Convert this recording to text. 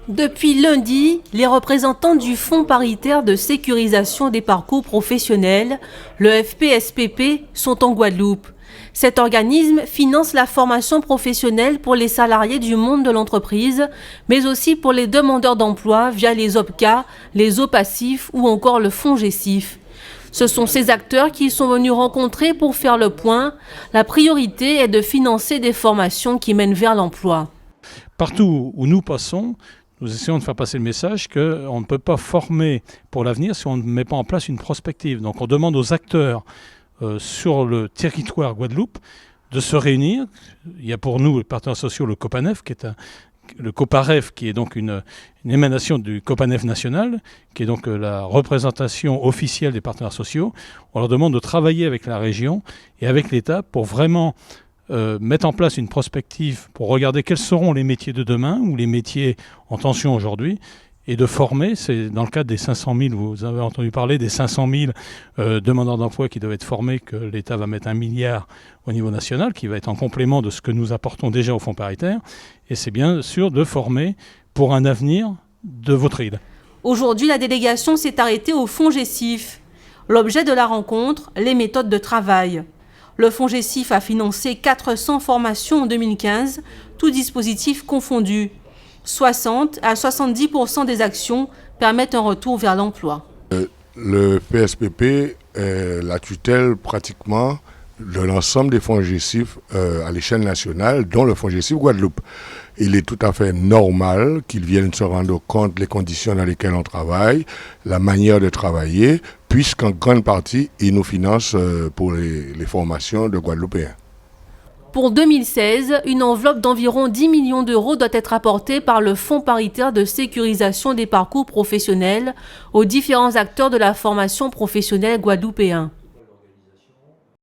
Depuis lundi, les représentants du Fonds paritaire de sécurisation des parcours professionnels, le FPSPP, sont en Guadeloupe. Cet organisme finance la formation professionnelle pour les salariés du monde de l'entreprise, mais aussi pour les demandeurs d'emploi via les OPCA, les OPACIF ou encore le FONGECIF. Ce sont ces acteurs qui sont venus rencontrer pour faire le point. La priorité est de financer des formations qui mènent vers l'emploi. Partout où nous passons, nous essayons de faire passer le message qu'on ne peut pas former pour l'avenir si on ne met pas en place une prospective. Donc on demande aux acteurs sur le territoire Guadeloupe de se réunir. Il y a pour nous, les partenaires sociaux, le COPANEF, le COPAREF, qui est donc une émanation du COPANEF national, qui est donc la représentation officielle des partenaires sociaux. On leur demande de travailler avec la région et avec l'État pour vraiment mettre en place une prospective pour regarder quels seront les métiers de demain ou les métiers en tension aujourd'hui et de former. C'est dans le cadre des 500 000, vous avez entendu parler des 500 000 demandeurs d'emploi qui doivent être formés, que l'État va mettre 1 milliard au niveau national, qui va être en complément de ce que nous apportons déjà au fonds paritaire. Et c'est bien sûr de former pour un avenir de votre île. Aujourd'hui, la délégation s'est arrêtée au FONGECIF. L'objet de la rencontre, les méthodes de travail. Le FONGECIF a financé 400 formations en 2015, tous dispositifs confondus. 60 à 70% des actions permettent un retour vers l'emploi. Le PSPP est la tutelle pratiquement de l'ensemble des FONGECIF à l'échelle nationale, dont le FONGECIF Guadeloupe. Il est tout à fait normal qu'ils viennent se rendre compte des conditions dans lesquelles on travaille, la manière de travailler, puisqu'en grande partie, ils nous financent pour les formations de Guadeloupéens. Pour 2016, une enveloppe d'environ 10 millions d'euros doit être apportée par le Fonds paritaire de sécurisation des parcours professionnels aux différents acteurs de la formation professionnelle guadeloupéen.